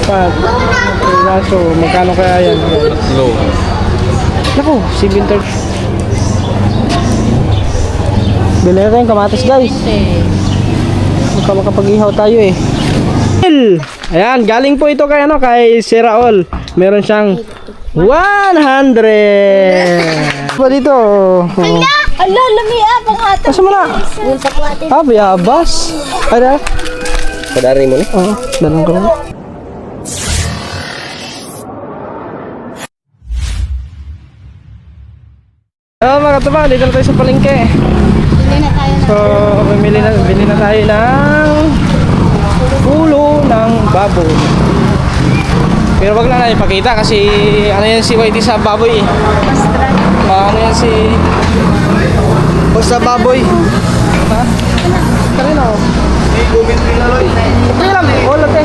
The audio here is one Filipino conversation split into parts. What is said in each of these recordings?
Apat. Piraso. Magkano kaya yan? Tatlo. Naku, 730. Bili na tayong kamatis guys. Makapag-ihaw tayo eh. Ayan, galing po ito kay ano, kay Sir Raul. Meron siyang 100. Pa dito. Ala, lamia, panghata. Asa mo na? Ah, bayabas. Ada. Padari mo ni? Oo, dalang ko na. Hello mga katubang, dito na tayo sa palengke. Hindi na tayo na. So, bili na tayo ng ulo ng baboy. Pero wag lang na ipakita kasi ano yan si Whitey sa baboy eh. Ano yan si... Basta baboy. Ha? Kanina ako. May comment rin na Loy. Ito lang, ulo te.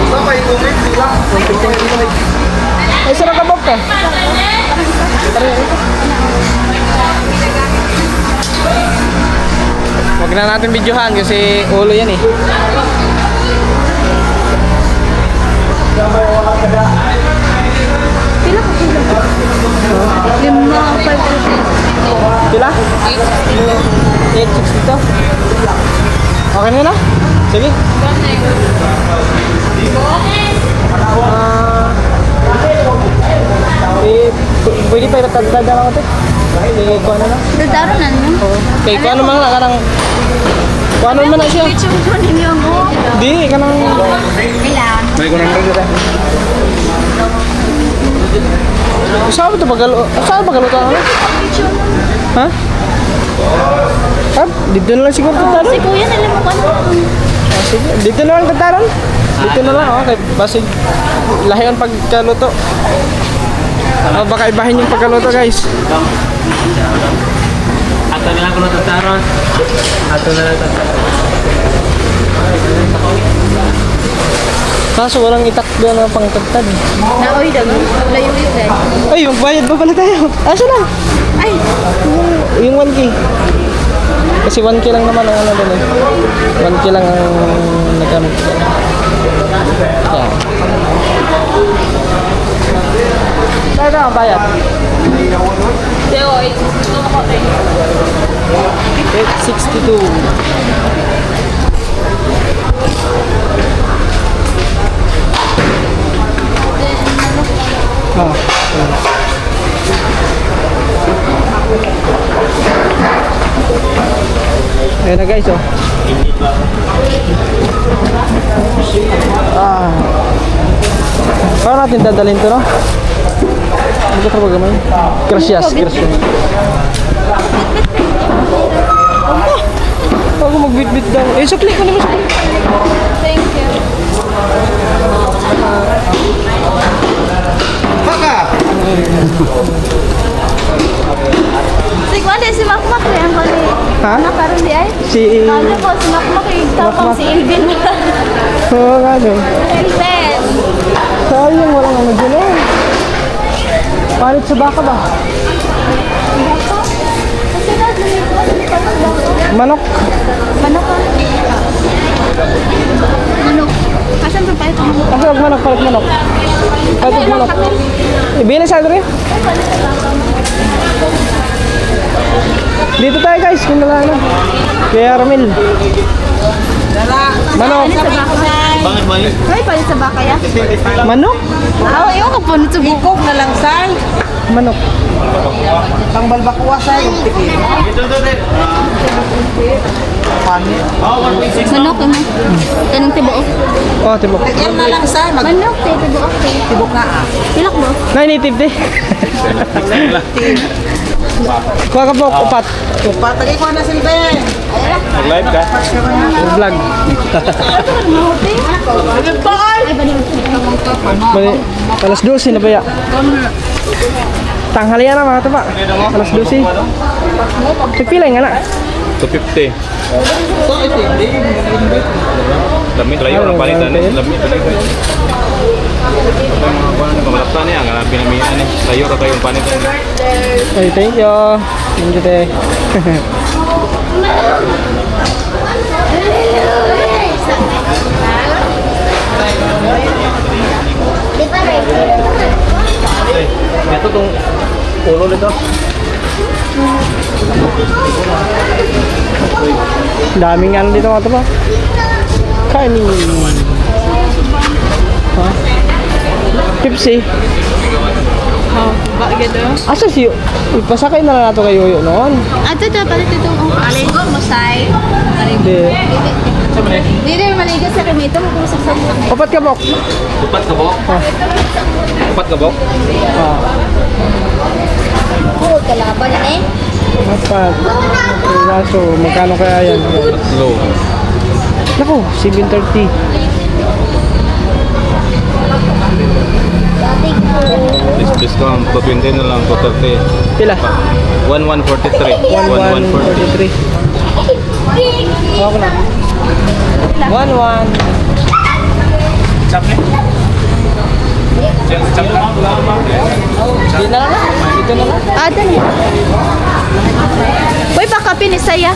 Sabay comment sila. Ay, sarap ka Bob ka. Huwag na natin videohan kasi ulo yan eh. Pila ka kilo? 5. Pila? 860 to. Okay na na? Sige. Pwede pa itatagdag na ako ito. Kung ano na? Daldaro na niyo? Okay, kung ano man lang ka ng... Kung ano man na siya. Chucho ninyo mo. Di, ka ng... Ilan? May ko nang rin. Saan ba ito pagalo? Saan pagalo ito? Ha? Dito na lang siguro tataran. Si kuya nalang mo ano? Sige, dito na lang tataran. Dito na lang, okay. Basig, lahiyon pagkaluto. Baka ibahin yung pagkaluto guys. Ato nilang ko natataron. Ato na natataron. Kaso walang itakdo na pangtagtad. Naoy daw. Layo-layo dahil. Ay, magbayad pa pala tayo. Asa na? Ay! Yung 1K. Kasi 1K lang naman ang ano doon eh. 1K lang ang nagamit ko. Yan. Saan na ang bayad? 862. Ah. Ayan na guys oh. Paano natin dadalhin to no? Ano ka talaga gamay? Gracias. Ako magbitbit daw. Eh, sukli ko naman sukli. Thank you. Baka! Si Kuan si Makmak rin ang kali. Ha? Nakaroon di ay? Si... Kala ko si Makmak yung tapang si Ilvin. Oo nga no. Ilvin! Sayang walang ano dyan eh. Palit sa baka ba? Kasi na, Manok. manok ka. Manok. Asan ba pa ito? Asa manok, palit manok. Palit manok. Ibili sa rin. Dito tayo guys, kung wala na. Kaya Ramil. Manok. Palit sa baka. Bakit ba yun? Ay, palit sa baka ya? Manok? Oo, iwan ko po nito sa bukog na lang, say. Manok. Pang balbakwa sa yung tikit. Ito din. Panit. Manok, ano? Tanong tibuok. Oh, tibok. Yan na lang sa Manok, tibuok. magtibok na ah. Pilak mo? Nainitive di. Kuha ka po, upat. Patagay ko na silbe. Live ka? Vlog. Ay, Bali, alas 12 na ba ya? Tanghali na mga taba. Alas 12. Nagpilay nga na. 250. Dami layo ang palitan ni. Dami palitan. Mga kuan na kamalaptan niya, ang pinamihan ni. Layo ra kayong panitan. Ay, thank you. Thank you, te. pulo nito. Daming ano dito mga ba? Kanin. Ha? Pepsi. Oh, bakit daw? Asa siyo? Ipasakay na lang nato kayo yun noon. Ato to, palit ito. Maligo mo, say. Hindi. Hindi rin maligo sa kami. Ito mo kung sa Papat ka, Bok. Upat ka bok? Upat ka bok? Ah, Oo, kalaban eh. papat. Kaso, magkano kaya yan? Low. Naku, 730. Discount to 20 na lang, to 30. Pila? 1143. 1143. Okay na. 11. Chap ni? Chap na Dito na lang. Dito na lang. Ah, dali. Uy, baka pinisaya.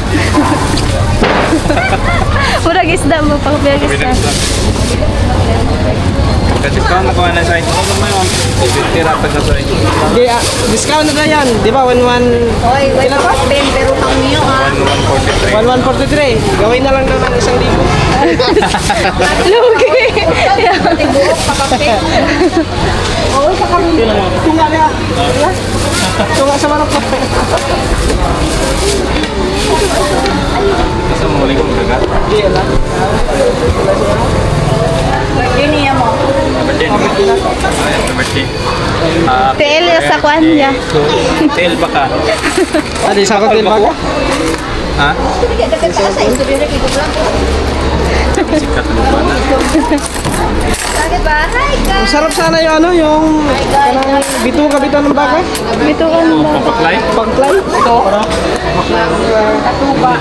Murag isda mo, baka isda. Discount na ko na sa inyo. Tira pa ka sa inyo. Di, discount na yan. Di ba? 11. Oy, wait pa pen, pero pang niyo ah. 1143. 1143. Gawin na lang daw ng 1,000. Lugi. Tibuok pa kape. Oo, sa kami. Tunga na. Tunga sa manok. Kasi mo ulit kong gagat. Di, ala. Yun niya mo. Birthday. Birthday. TL sa kwan niya. Tail ba ka? Adi, sa kotil ba ka? Ha? Dagat ka sa ito, dire kay Gublang. Sikat mo ba na? Bakit ba? Hi, guys. Ang sarap sana yung ano, yung kanang bituka ng baka. Ito ka na. Papaklay? Pagklay. Ito. Katuba.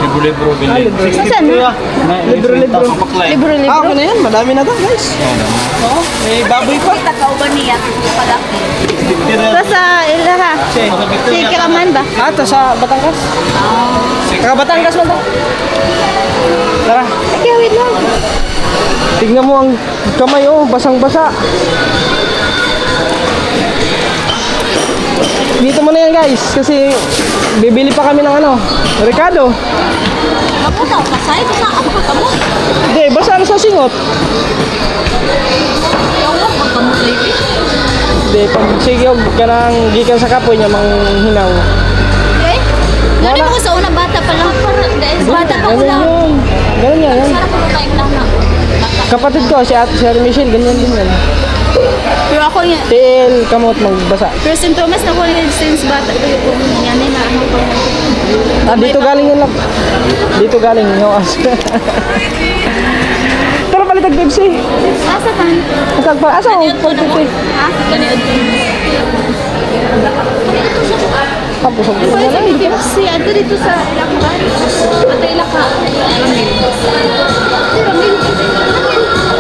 Libro-libro bilhin. Saan na? Libro-libro. Papaklay. Libro. Ah, okay na yan. Madami na to, guys. Oo. May baboy pa. Takauban niya. Ito sa Ilaha. Si Kiraman ba? Ah, ito sa Batangas. Taga Batangas mo to. Tara. Okay, wait lang. Tignan mo ang kamay, oh. Basang-basa. Dito mo na yan, guys. Kasi bibili pa kami ng ano. Ricardo. Ako na, kasay ko sa ako kamu. Hindi, basa na sa singot. Ako magkamot lagi. Hindi, pag sige, kanang gikan sa kapoy niya, manghinaw. Okay? Gani mo ko sa unang bata pa lang. Bata pa ko Ganun lang. yun. Ganun yan. Yan. Sarap ko kain lang na. Kapatid ko, si Ate Sir Michelle, ganyan din yan. Pero ako niya. TL, kamot, magbasa. Pero St. Thomas na ko rin since bata ko yung yan na ano ko. Ah, dito galing yun lang. Dito galing, yung as. Tara pala tag Pepsi. Asa ka? Asag pa, asa ko? Pag Pepsi. Ha? Ganyan. Tapos ang puso Pwede na lang. kami Pepsi. Ato dito sa Ilaka. Ato Ilaka. Ramil.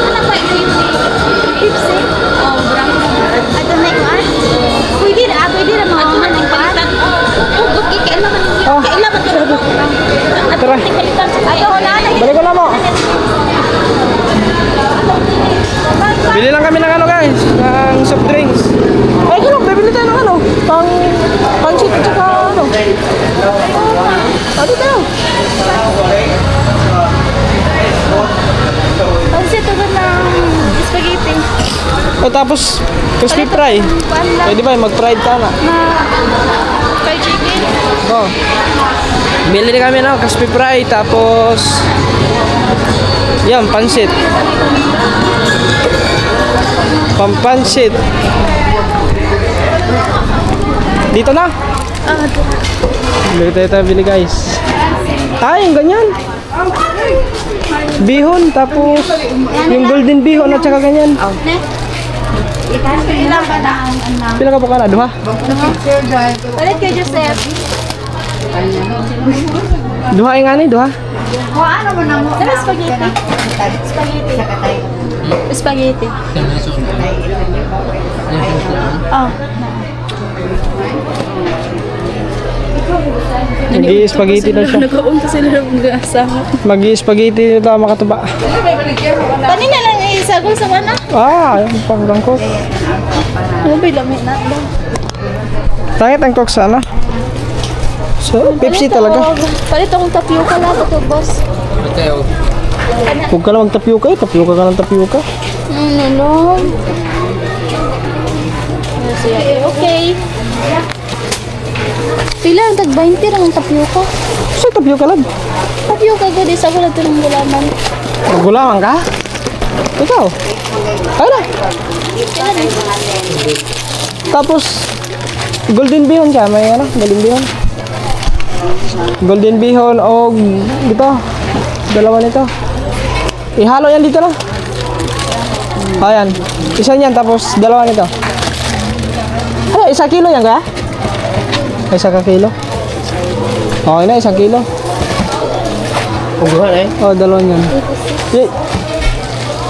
Anak pa ito yung Pepsi. Oh, bravo. Ato na yung an. Pwede na mga tuhan ng palitan. Oh, okay. Kailangan Ah. ka na. Tara. Palitan. Ato na. Balik ko na mo. Bili lang kami ng ano guys, ng soft drinks. Ay, kano, bibili tayo ng ano, pansit at saka ano. Ano tayo? Pansit ito ng spaghetti. O tapos, crispy fry. Kuan lang. Pwede ba, mag-fried ka na. Na fried chicken. Oh. Bili na kami ng crispy fry, tapos, yan, pansit. Pampansit. Dito na. Bili tayo bili guys. Ay, yung ganyan. Bihon, tapos yung golden bihon at saka ganyan. Ne? Ilang ba na ang anak? Pila ka po ka na? Duha? Palit kay Joseph. Duha yung ani, duha? Ano spaghetti? Spaghetti. Spaghetti. Oh. Mag-i-spaghetti na siya. Nag-uunta sila ng asawa. Mag-i-spaghetti na tayo makatuba. Kanina lang isagol sa mana. Ah, yung pangrangkot. Ano ba lamit na? Pangit ang Coke sana. So, Pepsi talaga. Palit akong tapioca lang ito, boss. Mateo. Huwag ka na mag-tapioca eh. Tapioca ka ng tapioca. No. Okay. Pila ang tag-20 lang ang tapioca. So, tapioca lang. Tapioca ko di sa wala ito ng gulaman. Gulaman ka? Ikaw. Kaya na. Tapos, golden bihon siya. May ano, golden bihon. Golden bihon o dito. Dalawa nito. Ihalo yan dito lang. Ayan. Isa niyan tapos dalawa nito. Ano, 1 kilo yan kaya? 1 ka kilo. Okay na, 1 kilo. Pungguhan eh. Oh, dalawa niyan.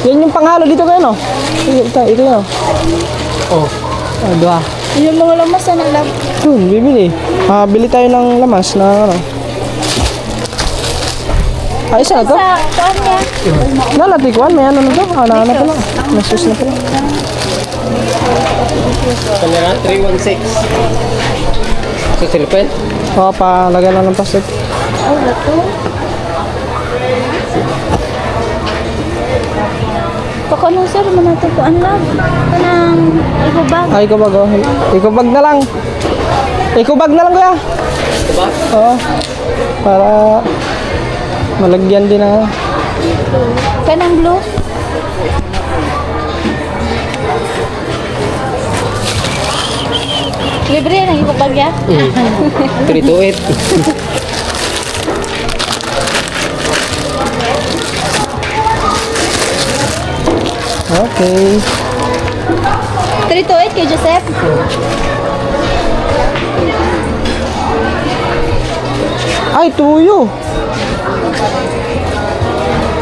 Yan yung panghalo dito kayo, no? Ito yun, no? Oh. Oh, dua. Yung mga lamas na lang. Bibili. Bili tayo ng lamas na ano. Isa na to? Sa saan niya? Nalatikuan, may ano na to? Ano pa lang. Nasus na pala. Kanya 316. Sa silpen? Palagay lang ng plastic. Oh, ito. Pakanong sir, manatukuan lang. Kanang ibabag. Ikubag, oh. Ikubag na lang. Ikubag na lang, kuya. Diba? Oo. Para malagyan din na. Kanang blue. Libre yan ang ibabag ya. 328. Okay. 328 kay Joseph. Ay, tuyo.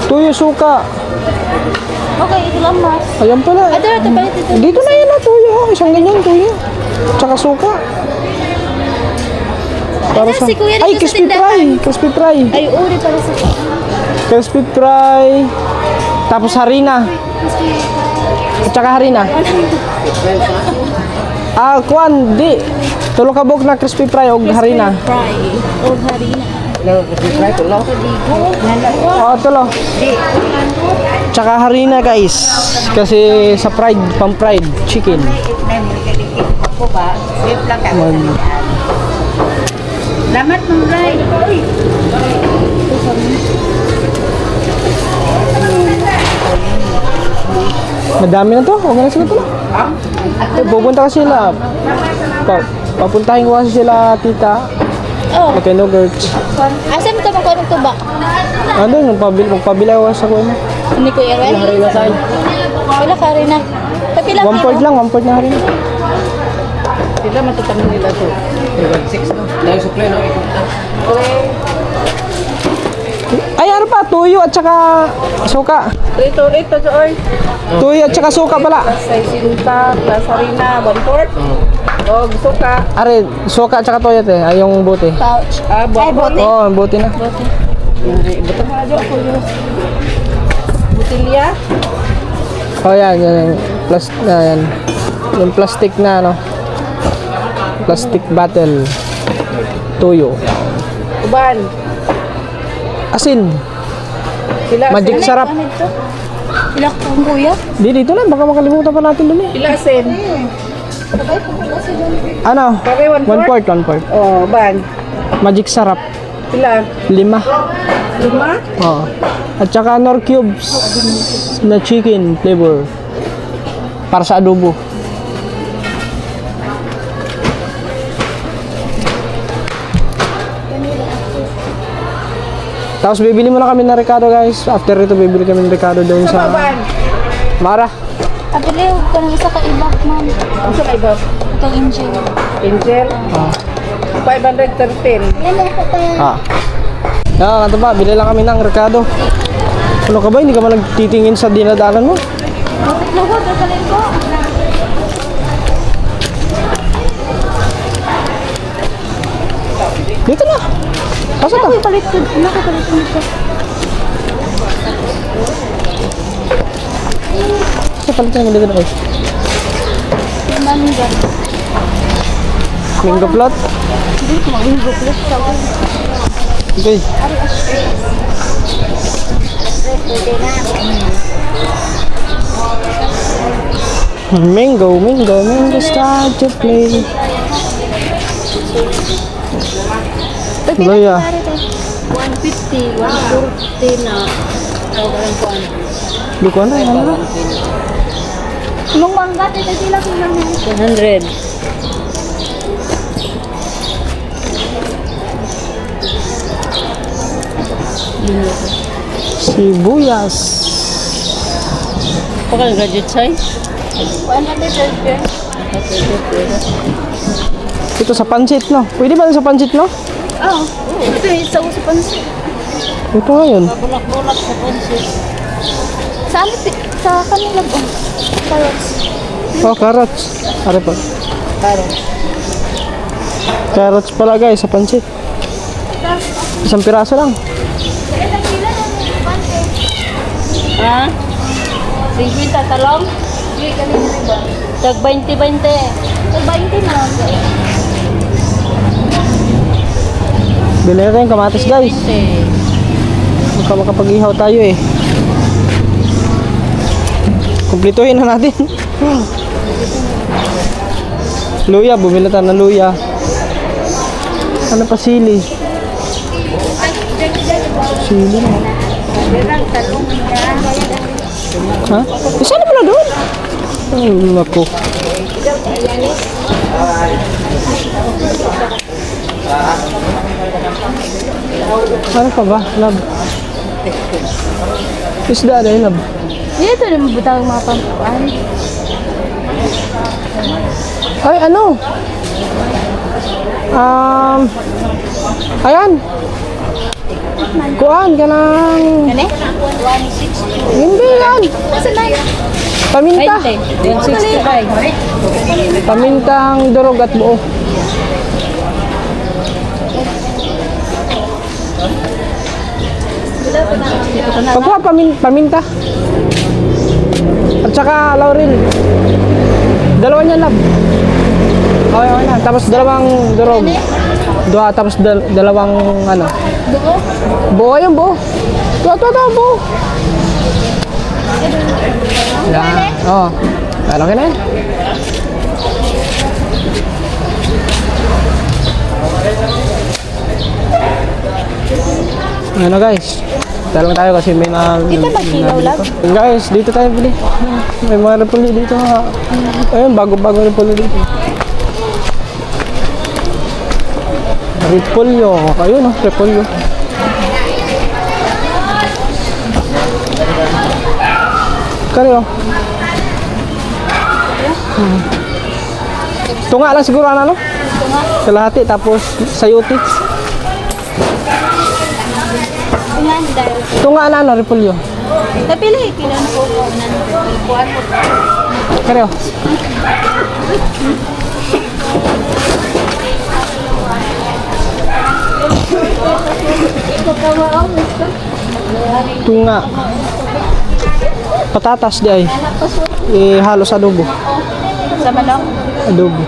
Tuyo suka. Okay, ito lang mas. Ayan pala. Ito palit ito. Dito na yun, tuyo. Isang ganyan, tuyo. Tsaka suka. Ano, si Kuya dito Ay, sa crispy tindahan. fry. Crispy fry. Ay, uri para sa Crispy fry. Tapos harina. At saka harina. Kuan, di. Tulo ka buok na crispy fry o harina. fry. O harina. Oo, tulo. Tsaka harina, guys. Kasi sa fried, pang-fried chicken. Lamat mong ray. Madami na to. Huwag na sila to. Pupunta kasi sila. Papuntahin ko kasi sila, tita. Oh, Okay, no girls. asa mo ito magkano ito ba? Ano, magpabila ko sa kuya mo. Hindi ko i-rent. Harina sa'yo. Pila ka rin na. Tapila 1 lang, 1 na harina. Sila matatanong nila to. 316 no? Dahil supply no? Ay, ano pa? Tuyo at saka suka. 328 to Joy. Tuyo at saka suka pala. Sa sinta, plus harina, 1/4. O, suka. Are, suka at saka tuyo te. Ay, yung buti. Pouch. Ah, Ay, bote. Oo, buti na. Ito nga Jo ako yun. Butilya. Oh, yan. Yan. Yung plastic na, ano. Plastic bottle. Tuyo. Uban. Asin. Pila Magic asin? sarap. Ano ito? Pila ka kung kuya? Dito na, baka makalimutan pa natin dun eh. Pila asin? Ano? Pare, 1/4? 1/4. O, uban. Magic sarap. Pila? 5. 5? Oo. At saka Nor Cubes na chicken flavor. Para sa adobo. Tapos bibili muna kami ng Ricardo, guys. After ito, bibili kami ng Ricardo doon Sa sa uban. Mara. Apili, huwag ka naman sa kaibak, ma'am. Ang sa iba? Itong angel. Angel. 513. Yan lang po kaya. Ito ba, bili lang kami ng Ricardo. Ano ka ba? Hindi ka man nagtitingin sa dinadaanan mo? Bakit na huwag? Kakalin ko. Dito na. Pasok ka. Palit ko. Nakapalit ko nito. Kasi palit na dito na guys. Yung mangga. Mango plot. Hindi ko mag-mango plus. Okay. Mango, mango, mango, start to play. Loya. 150, 140 na. Walang kuan. Di ko na, ano? Mong mangga, tita sila kung lang 100. Sibuyas. Pakal gadget size. 130. Ito sa pancit, no? Pwede ba sa pancit, no? Oo. Ito yung isa sa pansit. Ito ngayon. Bulak-bulak sa pansit. Sa ano, sa kanila po. Carrots. Oh, carrots. Are pa. Carrots pala guys, sa pancit. Isang piraso lang. Ha? 50 talong? Tag 20-20. Sa 20 na lang. Bili na tayong kamatis guys. 20. Makapag-ihaw tayo eh. Kumplituhin na natin. Luya, bumili tayo ng luya. Ano pa sili? Sili na. Ha? Isa na pala doon? Ay, naku. Ano pa ba? Lab. Isda na yun, lab. Dito rin mabutang mga pampuan. Ay, ano? Ayan. Kuan ka ng... Gani? Hindi yan. Saan na yun? Paminta. 65. Pamintang durog at buo. Pagkuha paminta. At saka laurel. Dalawa niya lab. Okay, okay na. Tapos dalawang durog. Tapos dalawang ano. Buo? Buo yung buo. Ito, buo. Yan. Oo. Alam ka na yan. Ano guys? Talang tayo kasi may Dito ba kilaw lang? Guys, dito tayo bili. May mga repolyo dito ha. Ayun, bago-bago repolyo dito. Repolyo. Ayun oh, repolyo. Kaya oh. Tunga lang siguro ano? Kalahati tapos sayuti. Tingnan dahil. Tunga na ano, repolyo. Napili, kailan ko po. Kuhan ko. Kaya oh. Tunga. Patatas di ay. Halos adobo. Sama lang. Adobo.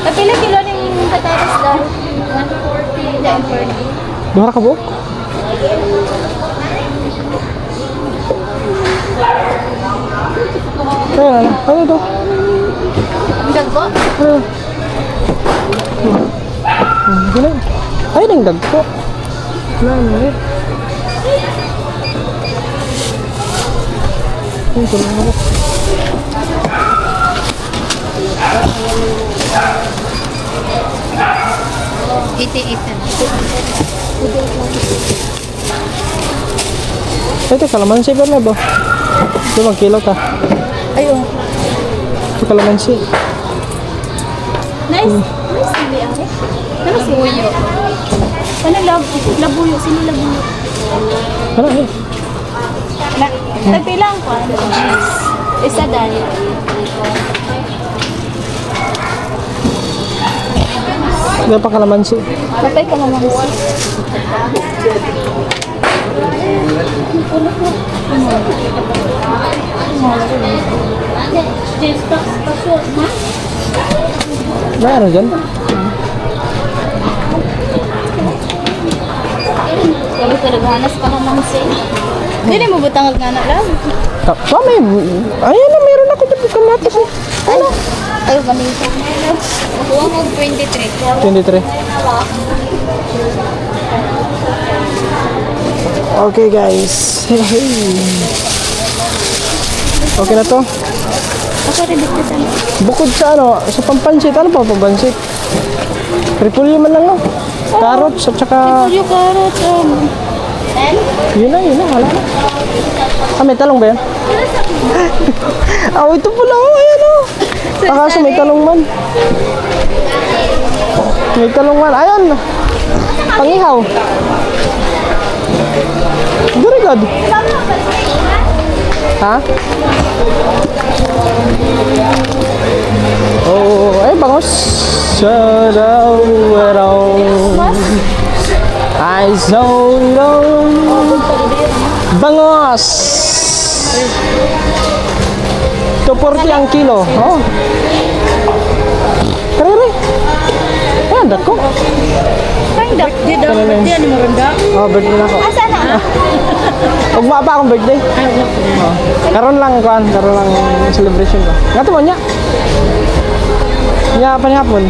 Napili kilo ng patatas dahil. 140 dahil 40. Duha ka buok? Kaya na. Ano to? Ang dagko. Ano? Gano'n. Ay, nang dagko. Ano eh? Ay, ito lang ako. Ito, kalamansi ba na ba? Ito, magkilo ka. Ayun. Ito, kalamansi. Nice. Nice sili ate. Ano si Labuyo? Ano labuyo? Sili labuyo. Ano eh? Tagpilang ko. Isa dahil. Ito pa kalamansi. Kapay ka naman. Just passport, ma? Meron dyan. Sabi ko, naghanas ka naman siya. Hindi mo butang nga na lang. Kami, ayan na, meron ako dito kamatis eh. Ano? Ayaw ba nito? Kuha mo 23. 23. Okay guys. Okay na to. Ako rin dito sa Bukod sa ano, sa pampansit, ano pa pampansit? Repolyo man lang no? Carrots at saka... Yung carrot. Yun na, wala na. Ah, may talong ba yan? Ito pala, ayan o. Akaso may talong man. May talong man, ayan. Pangihaw. Very good. Ha? Oh, ay bangos. Saraw, I saw it all. Bangos. 240 ang kilo. Oh. Karere. Ayan, dako. Di daw, di ano maranda. Oh, birthday na ako. Asa na? Ugma pa akong birthday. Oh. Karon lang celebration ko. Ngato mo niya. Niya pa ni hapon.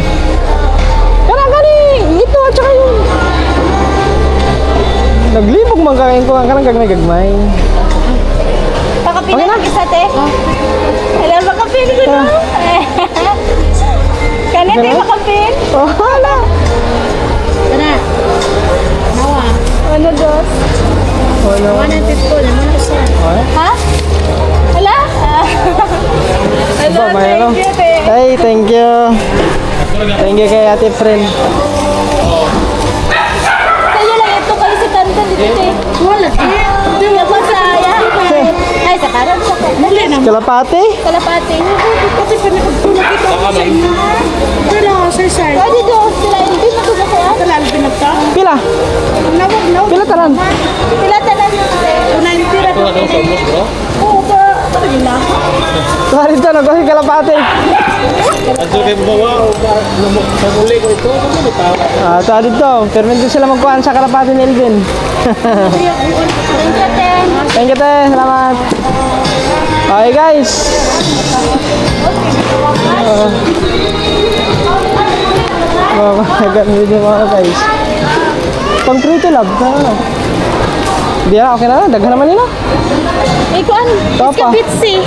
Gani, ito at saka yung naglibog man kain ko, kanang gagmay. Pakapin Okay na na. isa, te. Alam, pakapin ko na. Kanit, Okay na? pakapin. Oh, hala. Tara. Nawa. Ano, dos? Wala. Wanan titko. Naman ako siya. Ha? Hala? Ba, may ano? Thank you, te. Hey, thank you. Thank you kay ate friend. Sa'yo lang ito kayo si Tantan dito, te. Wala. Hindi ako saya. Ay, sa karan sa Muli na. Kalapate? kalapati. Kasi pinagpulog ito ako sa inyo. Wala ako sa side. Pwede doon sila hindi matuga kaya. Kalal pinagta. Pila? Nawag, nawag. Pila tanan? Sila tanan yung Una yung tira ko. Oo ba? Tuwa rito, nagawin kalapate. Tuwa dito. Permit din sila magkuhan sa kalapate ni Elvin. Thank you, Ten. Thank you, te. Salamat. Okay, guys. Video mga guys. Pang prito love. Di na, okay na. Daghan naman nila. Eh, kuan? Tapa. Iskabitsi.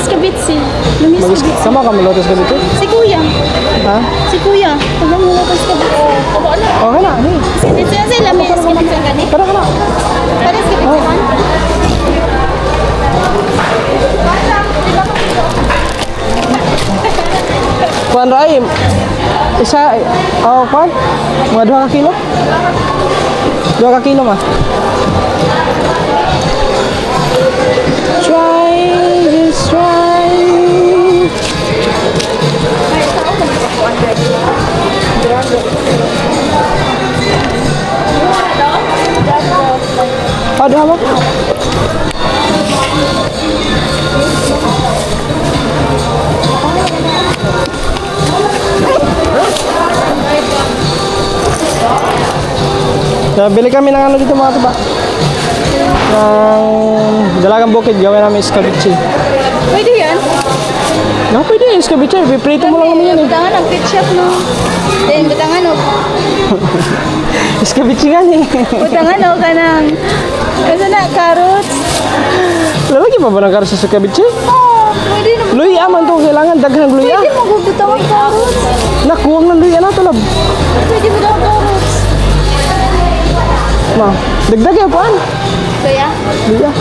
Iskabitsi. Lumis Magis iskabitsi. sama ka malutos ka dito. Si Kuya. Ha? Si Kuya. Pag mo na iskabitsi. Kabo na. Okay na. Hey. Iskabitsi na sila. May iskabitsi ang gani. Tara ka na. Para iskabitsi man. Kuan rai. Isa, oh, kuan? Mga 2 ka kilo? 2 ka kilo ma. Try, just try. Ada mo? Bili kami ng ano dito mga tuba. Ng dalagang bukid, gawin namin escabeche. Pwede yan. No, pwede yung escabeche. Piprito mo lang naman yan eh. Butangan ang ketchup, no? Then, butangan, no? Escabeche nga eh. Butangan, no? Kanang, kasi na, carrots. Lalagyan pa ba ng karos sa escabeche? Oh, pwede na. Luya man to, kailangan daghan luya. Pwede mo butangan carrots. Nakuwang ng luya na tulab. Pwede mo daw carrots. Ma, dagdag yung paan. Kaya? Luya.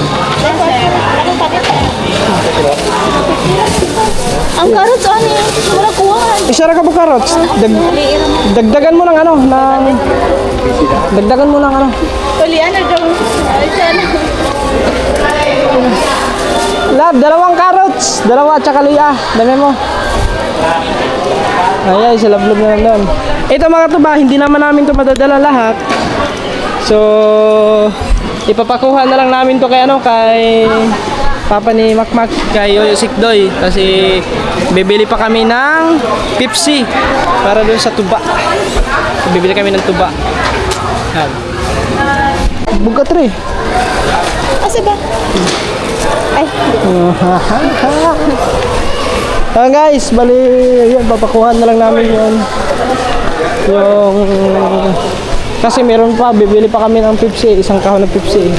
Ang carrots, ano yun? Wala kuwangan. Isara ka po karots. Dagdagan mo ng ano, ng... Dagdagan mo ng ano. Uli, ano daw? Ay, sana. Lab, 2 carrots. 2 at saka luya. Dami mo. Ay, sa lab-lab na lang doon. Ito mga tuba, hindi naman namin ito madadala lahat. So, Ipapakuha na lang namin to kay kay Papa ni Makmak, kay Yoyo Sikdoy, kasi bibili pa kami ng Pepsi para doon sa tuba. Bibili kami ng tuba. Yan. Bugat rin. Asa ba? Ay, Guys, bali, yan, papakuha na lang namin yun. Kasi meron pa, bibili pa kami ng Pepsi, isang kahon ng Pepsi.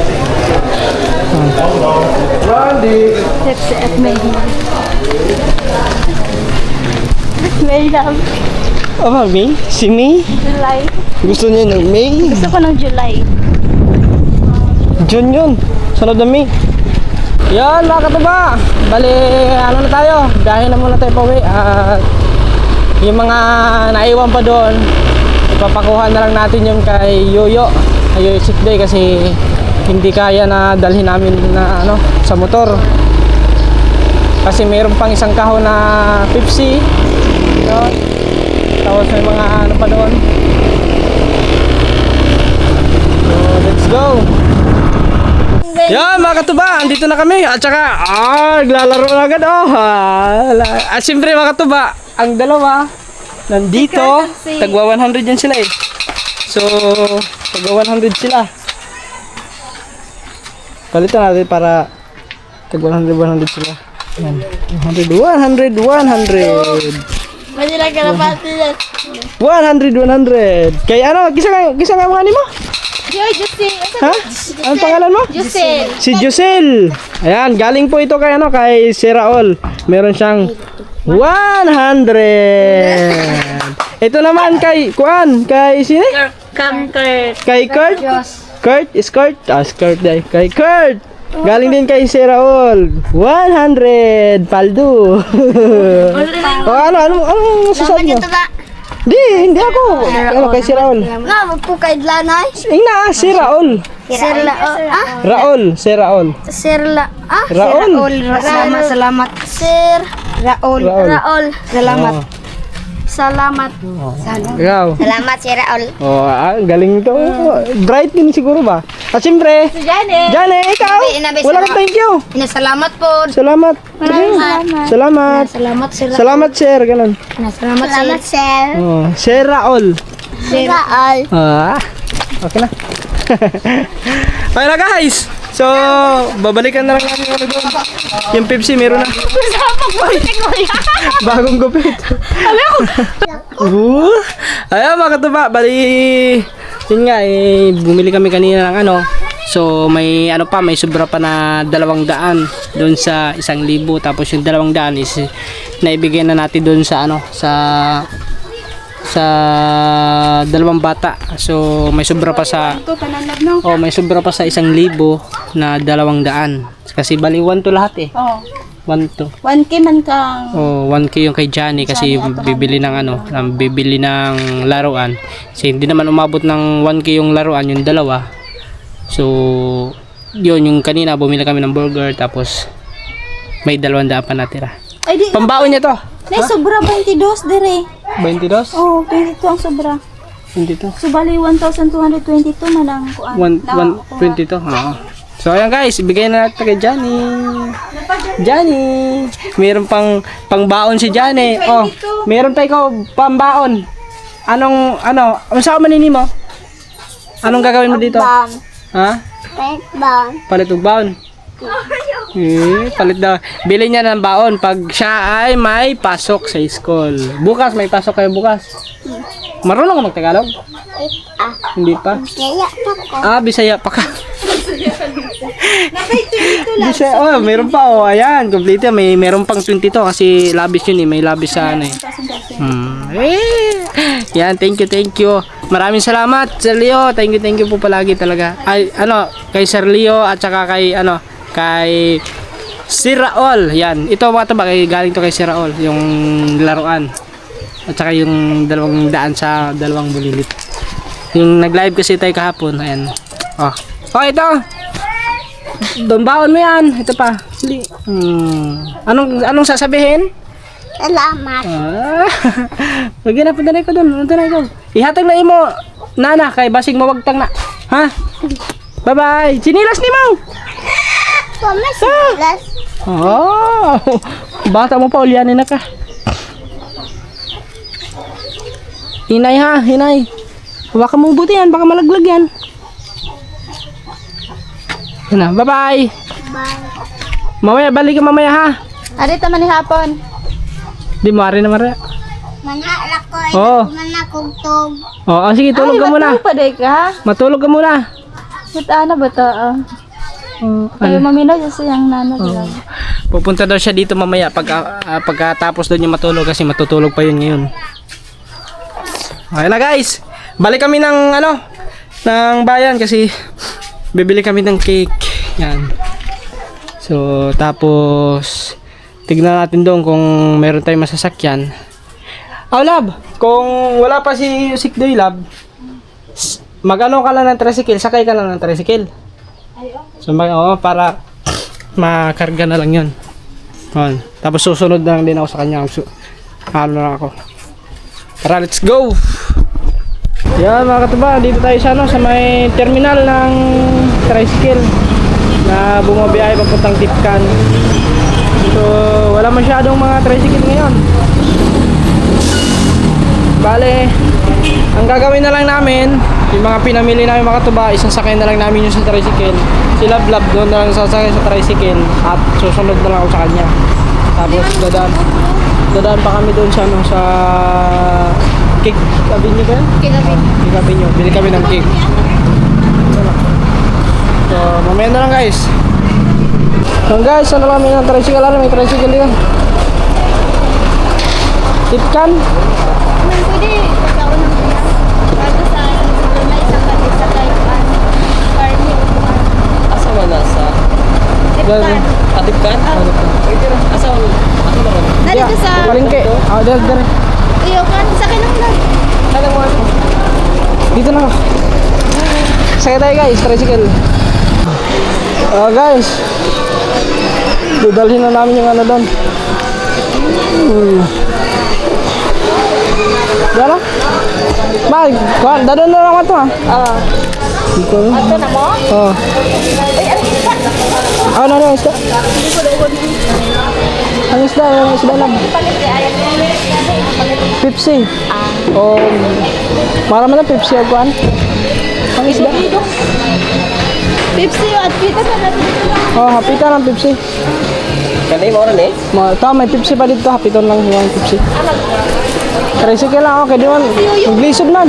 Pepsi at May. May love. Oh, May? Si May? July. Gusto niya ng May? Gusto ko ng July. June yun. Sunod na May. Yan, mga katuba. Bali, ano na tayo? Dahil na muna tayo pauwi. At yung mga naiwan pa doon, ipapakuha na lang natin yung kay Yoyo. Kay Yoyo Sikdoy kasi hindi kaya na dalhin namin na sa motor. Kasi mayroon pang isang kahon na Pepsi. Yun. Tapos may mga ano pa doon. So, let's go! Yan mga katuba, andito na kami. At saka, naglalaro na agad. At siyempre mga katuba, ang dalawa, nandito. Tagwa 100 yan sila eh. So, tagwa 100 sila. Palitan natin para tagwa 100 sila. Yan. 100. Pwede lang ka na pati yan. 100. Kaya gisa nga mga mo? Yoy, Justin. Ha? Anong pangalan mo? Justin. Si Josel. Ayan, galing po ito kay kay si Raul. Meron siyang 100. Ito naman kay sino? Kurt. Kay Kurt. Kurt is Kurt. Kurt dai. Kay Kurt. Galing din kay si Raul. 100 paldo. Ano masasabi mo? Hindi ako. Kay si Raul. Nga, magpukay lanay. Ina, si Raul. Sirla. Raul. Sirla. Raul. Salamat. Sir. Raul. Salamat. Oh. Salamat. Ikaw. Salamat, Sir Raul. Galing to. Bright din siguro ba? At siyempre, Si Janet. Jane, ikaw. Wala kang thank you. Salamat po. Salamat. Salamat. Salamat, Sir. Salamat, sir. Ganun. Salamat, Sir. Sir Raul. Sir Raul. Okay na. Okay na guys. So, babalikan na lang namin doon. Yung Pepsi meron na. Bagong gupit. Ayun mga katuba, bali yun nga bumili kami kanina ng so may may sobra pa na 200 doon sa 1,000, tapos yung 200 is naibigay na natin doon sa sa dalawang bata. So may sobra pa sa may sobra pa sa 1,000 na 200 kasi bali 1 to lahat eh. 1K man kang 1K yung kay Johnny kasi bibili ng bibili ng laruan. Kasi hindi naman umabot ng 1K yung laruan, yung dalawa. So yun, yung kanina bumili kami ng burger tapos may 200 pa natira. Ay, di. Pambaon niya to. Nay, sobra 22 dire. 22? Oh, 22 ang sobra. 22. So, bali 1,222 man ang kuan. 22. Oo. So ayan guys, ibigay na natin kay Johnny. Johnny, meron pangbaon si Johnny. Meron pa ikaw pambaon. Anong saan manini mo? Anong gagawin mo dito? Ha? Palit ng baon. Palit daw. Bili niya ng baon pag siya ay may pasok sa school. Bukas may pasok kayo bukas. Marunong ka mag-Tagalog? Hindi pa. Bisaya pa ka. Bisaya, meron pa ayan, complete. Meron pang 22 kasi labis yun may labis sa Yan, thank you. Maraming salamat, Sir Leo. Thank you po palagi talaga. Ay, kay Sir Leo at saka kay kay Sir Raul. Yan, ito mga galing to kay Sir Raul, yung laruan. At saka yung 200 sa 2 bulilit. Yung nag-live kasi tayo kahapon, ayan. Ito. Baon mo yan. Ito pa. Anong sasabihin? Salamat. Lagi na, punta na ko doon. Ihatag na mo, nana, kay basig mawagtang na. Ha? Bye-bye. Sinilas ni Mang. Mama, silas. Oh. Bata mo pa, ulyanin na ka. Hinay ha, hinay. Baka mong buti yan, baka malaglag yan. Yan na, bye-bye. Bye. Mamaya, balik ka mamaya ha. Arito man ni hapon. Di mo, ari naman rin. Manhalak ko. Oo. Manakugtog. Oh, sige, tulog ka muna. Ay, pa ka ha? Matulog ka muna. Ba't ano ba ito? Ay, mamino dyan siyang nanod lang. Pupunta daw siya dito mamaya pagkatapos doon niya matulog kasi matutulog pa yun ngayon. Okay na guys. Balik kami ng ng bayan kasi bibili kami ng cake. Yan. So tapos tignan natin doon kung meron tayong masasakyan. Oh lab, kung wala pa si Sikdoy lab, mag-ano ka lang ng tricycle, sakay ka lang ng tricycle. So para makarga na lang yun. Tapos susunod na lang din ako sa kanya. Ano na ako. Tara, let's go! Yan mga katuba, dito tayo sa may terminal ng tricycle na bumabiyahe papuntang Tipcan. So wala masyadong mga tricycle ngayon. Bale, ang gagawin na lang namin, yung mga pinamili namin mga katuba, isang sakay na lang namin yung sa tricycle. Si Lab doon na lang sasakay sa tricycle at susunod na lang ako sa kanya. Tapos dadaan pa kami doon sa sa Cake Avenue ba yan? Cake Avenue. Bili kami ng cake. So, mamaya na lang guys. So guys, ano lang ng tricycle? May tricycle dito. Tipcan. Pwede pagkaon ng bilang. Bago sa may isang kapit sa Taiwan. Carne. Asa wala sa Tipkan. Atipkan? Asa wala? Ako naman. Narito sa... Palengke. Dire. Iyo kan. Sa kinang lag. Alam mo ako. Dito na. Sakay tayo guys, tricycle. Guys. Dudalhin na namin yung doon. Dala? Bag, dadon na lang ako ha. Dito na. Ito na mo? Oo. Ano, isda? Ang isda lang. Pepsi. Marami na Pepsi ako an. Ang isda? Pepsi at pita na natin dito lang. Hapita ng Pepsi. Kanay mo rin eh. May Pepsi pa dito. Hapiton lang yung Pepsi. Tricycle lang ako. Kaya di man, maglisod na.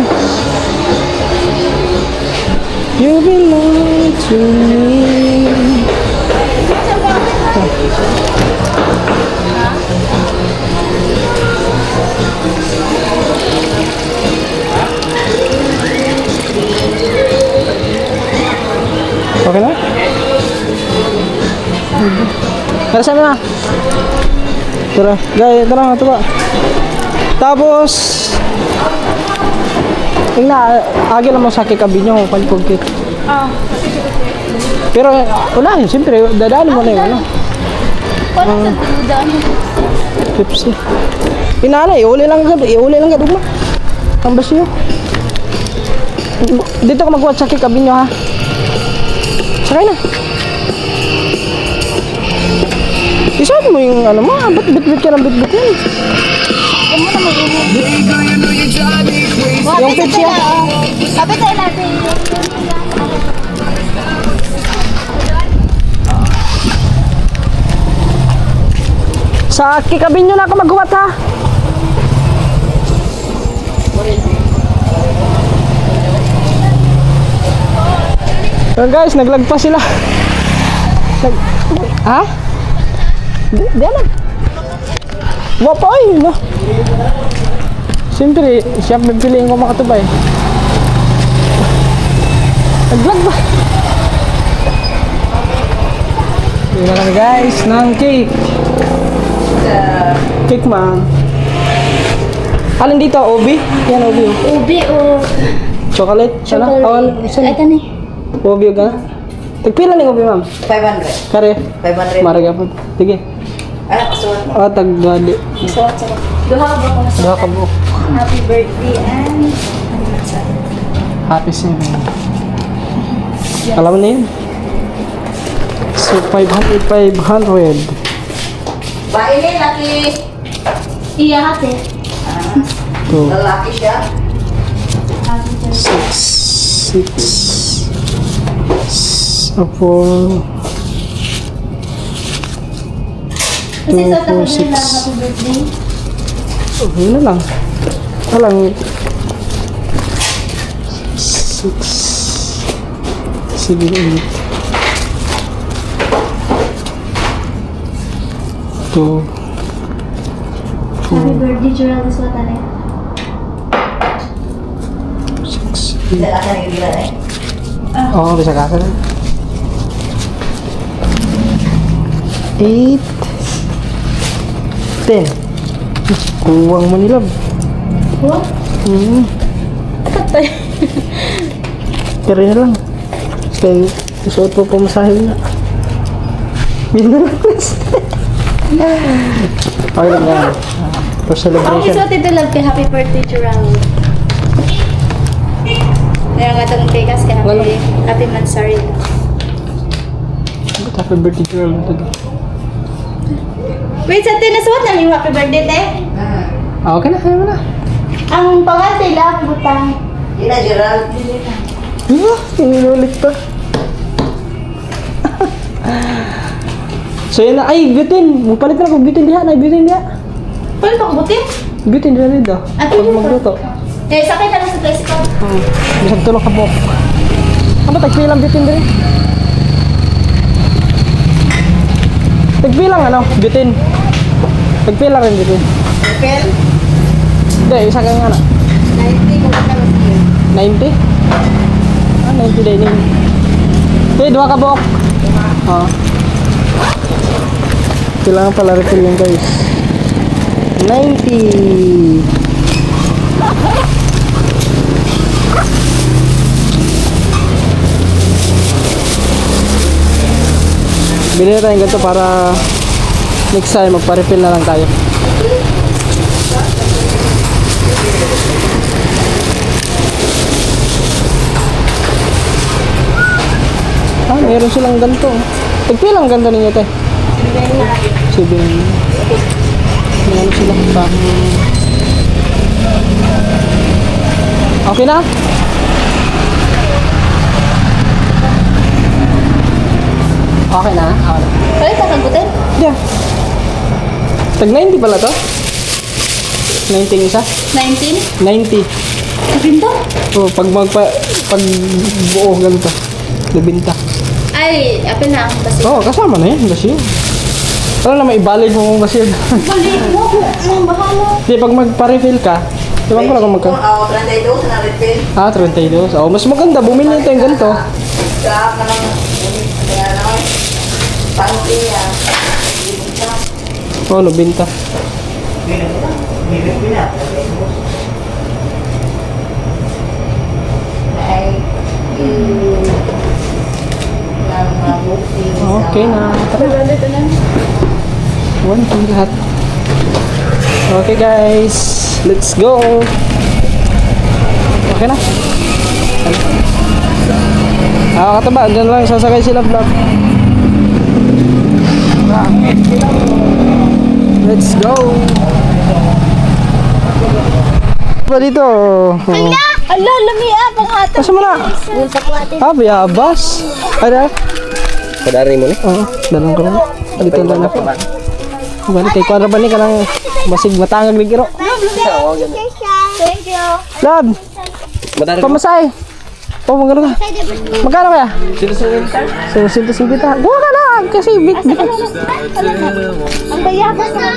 You belong to me. Okay na? Tara, saan na? Tara, guys, tara, ito ba? Tapos, agi lang mo sa kikabi nyo, palpugkit. Pero, wala yun, siyempre, dadaanin mo na yun, Paano sa tinudaan mo? Pepsi. Inalay, iuli lang ka dugma. Ang basyo. Dito ka magkuhat sa kikabi nyo, ha? Sakay na. Isabi mo yung mo, ba't bit-bit ka ng bit-bit yan? Yung Pepsi, ha? Sabi tayo natin. Sa kikabi nyo na ako magkuhat, ha? So guys, naglagpas sila. Ha? Di alam. Wapoy, no? Siyempre, siya pipiliin ko makatubay. Naglagpas. Tingnan kami guys ng cake. Cake man. Alin dito? Obi? Yan, Obi. Ubi o... Chocolate? Sana? Awan? Ay, tani. Obi ka? Tagpila ni Obi, ma'am? 500. Kare? 500. Maraga po. Sige. Ano kasuot? Tagdali. Duha ba ko na Duha ka buok. happy birthday and... Happy 7. Alam mo na yun. So, 500. Baile, laki. Iya ate. 2, Lalaki siya. 6, 4, Kasi sa 2, 4, tabi nila 6. happy birthday. Yun na lang. Alang 6, 7, 8. 2, Happy birthday, Gerald. Is what ate? 6, Hindi na ka nagigila eh. Oo, bisa ka na. 8, 10. Kuwang manilab. What? Pero yun lang. Kaya suot po pumasahin na. Minalakas. Okay lang yan. For Okay, celebration. so Tito Love kay happy birthday, Gerald. Ngayon nga itong kekas kay happy Mansari. Happy birthday girl. Wait, sa tinasuot na yung happy birthday, te? Ah, okay na. Ayaw mo na. Ang pangalan Love, butang. Hindi na, Gerald. Inulit pa. So yun na. Ay, butin. Magpalit na ako. Butin diha. Butin diha. Paano pa kubutin? Butin diha nito. Ah, Pag pwede pa. magluto. Eh, sakay na lang sa tricycle. Bisag tulog ka po. Ano ba? Tagpilang butin din. Tagpilang ano? Butin. Tagpilang rin butin. Pel? Hindi, isa kang ano. 90 kung ka lang siya. 90? Ah, 90 din yun. Okay, dua ka buok. Oo. Kailangan pala refill yan guys. 90. Bili na tayong ganito para next time magpa-refill na lang tayo. Ah, meron silang ganito. Tagpilang ganda ninyo, te? 7. Meron silang pang... Okay na? Okay na? Okay na. Paano pa kagutin? Yeah. Tag 90 pala to? 90 yung isa? 19? 90. Kabinta? Oh, pag buo ganito. Nabinta. Ay, apel na. Basta. Oo, kasama na yan. Basi yun. Ano na, maibalid mo kung basi yun. Balik mo. Ang bahala. Di, pag magpa-refill ka, diba ko lang kung magka... Oo, 32 na refill. Ah, 32. Oh, mas maganda. Bumili nito yung ganito. Sarap na lang. Kaya naman. Panty yan. Oh, nabinta. Ay, ng mabuti. Okay na. Tara. Dito na. 1, 2, lahat. Okay guys. Let's go. Okay na. Ah, kataba. Diyan lang sasakay sila vlog. Let's go. Ba dito? Ala, lamia. Pangata. Asa mo na? Ah, bayabas. Ada? Padari mo ni? Oo, dalang ko na. Dito lang ako. Balik kay kwadra ba ni kanang basig matangag ni kiro. Thank you. Lab, Madari mo? pamasay. Oh, magkano ka? Magkano kaya? Sino? 150. Gawa ka na kasi big. Ang bayabas na.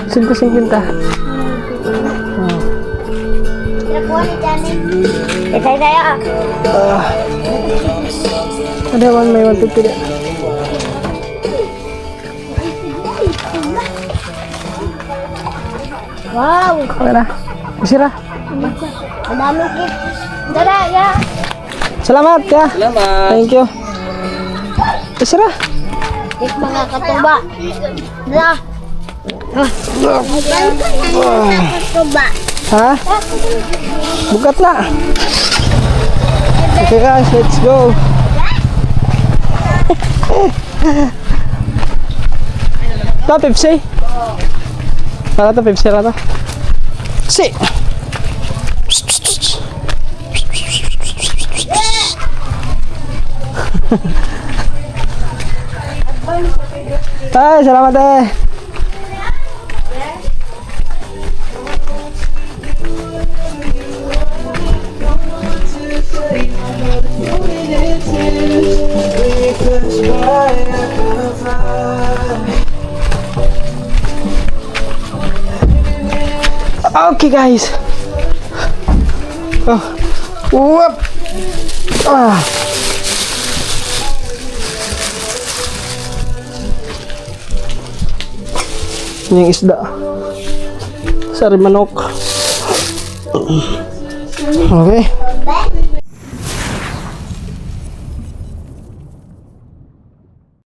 150. Isay tayo. Ada man may 150 din. Wow. Okay na. Isira. Madami kit. Dara, ya. Salamat ya. Salamat. Thank you. Isira. Ik mga katuba. Dara. Katuba. Ha? Bukat na. Okay guys, let's go. Ito, Pepsi. Para to, Pepsi na to. Si. Ay, salamat eh. Okay guys. Oh. Whoop. Ah. Yung isda. Sari manok. Okay.